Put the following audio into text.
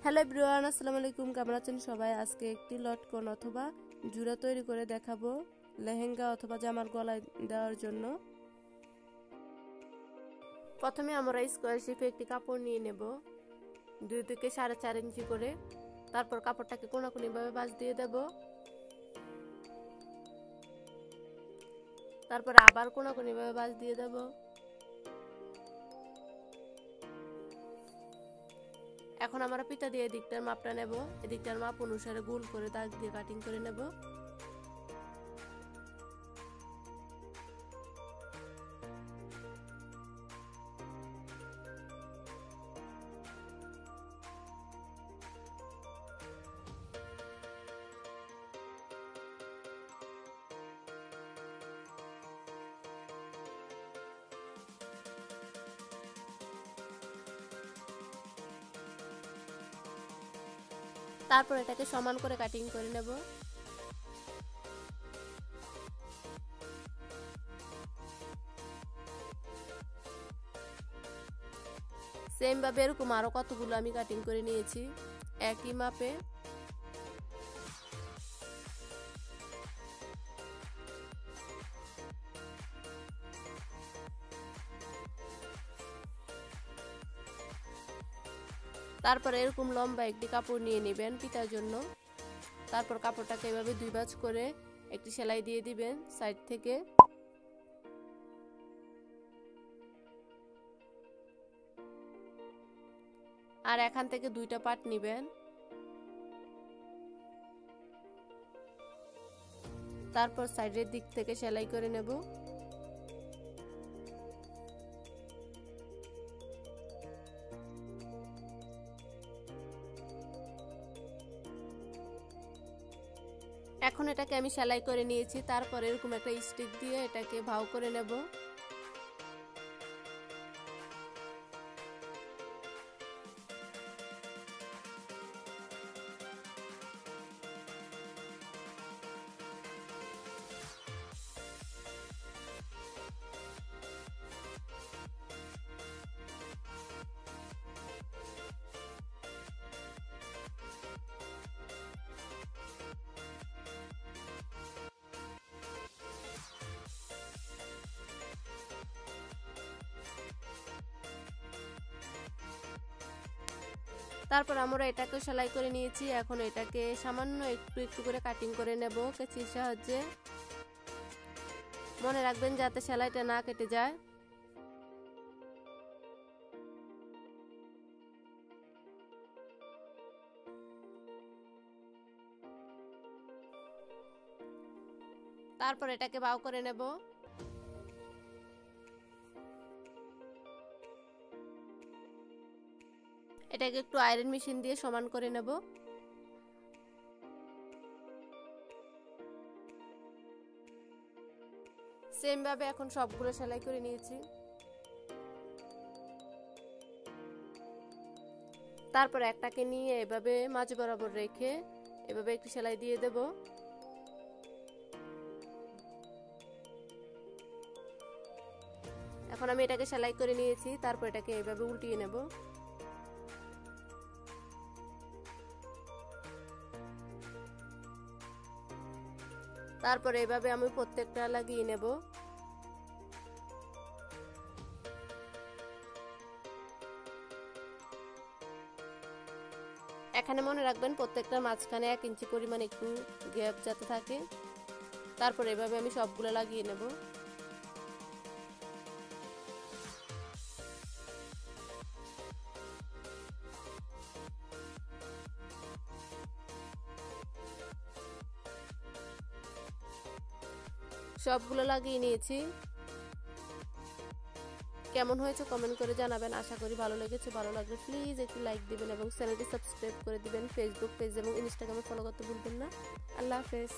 Hello everyone, আসসালামু আলাইকুম। কেমন আছেন সবাই? আজকে একটি লটকন অথবা জুড়া তৈরি করে দেখাবো লেহেঙ্গা অথবা জামার গলায় দেওয়ার জন্য। প্রথমে আমরা স্কোয়ার শেপে একটি কাপড় নিয়ে নেব 2 থেকে 4.5 ইঞ্চি করে। তারপর কাপড়টাকে কোনাকুনি ভাবে ভাঁজ দিয়ে দেব। তারপর আবার কোনাকুনি ভাবে ভাঁজ দিয়ে দেব। এখন আমরা পিতা দিয়ে এদিকটার মাপটা নেব। এদিকটার মাপ অনুসারে গোল করে দাগ দিয়ে কাটিং করে নেব। তারপর এটাকে সমান করে কাটিং করে নেব। সেম ভাবে এরকম আরো কতগুলো আমি কাটিং করে নিয়েছি একই মাপে। তারপর এরকম লম্বা একটি কাপড় নিয়ে নেবেন পিতার জন্য। তারপর কাপড়টাকে এভাবে 2 ভাঁজ করে একটি সেলাই দিয়ে দিবেন সাইড থেকে। আর এখান থেকে 2টা পার্ট নেবেন। তারপর সাইডের দিক থেকে সেলাই করে নেব। এখন এটাকে আমি সেলাই করে নিয়েছি। তারপর এরকম একটা স্টিক দিয়ে এটাকে ভাঁজ করে নেব। তারপর আমরা এটাকে সেলাই করে নিয়েছি। এখন এটাকে সামান্য একটু একটু করে কাটিং করে নেব কেচির সাহায্যে। মনে রাখবেন যাতে সেলাইটা না কেটে যায়। তারপর এটাকে ভাঁজ করে নেব। এটাকে একটু আয়রন মেশিন দিয়ে সমান করে নেব। সেম ভাবে এখন সবগুলো সেলাই করে নিয়েছি। তারপর একটাকে নিয়ে এভাবে মাঝ বরাবর রেখে এভাবে একটু সেলাই দিয়ে দেব। এখন আমি এটাকে সেলাই করে নিয়েছি। তারপর এটাকে এভাবে উল্টিয়ে নেব। তারপর এভাবে আমি প্রত্যেকটা লাগিয়ে নেব। এখানে মনে রাখবেন প্রত্যেকটা মাঝখানে 1 ইঞ্চি পরিমাণ একটু গ্যাপ যাতে থাকে। তারপর এভাবে আমি সবগুলো লাগিয়ে নেব। সবগুলো লাগিয়ে নিয়েছি। কেমন হয়েছে কমেন্ট করে জানাবেন। আশা করি ভালো লেগেছে। ভালো লাগলে প্লিজ একটু লাইক দিবেন এবং চ্যানেলটি সাবস্ক্রাইব করে দিবেন। ফেসবুক পেজ এবং ইনস্টাগ্রামে ফলো করতে ভুলবেন না। আল্লাহ হাফেজ।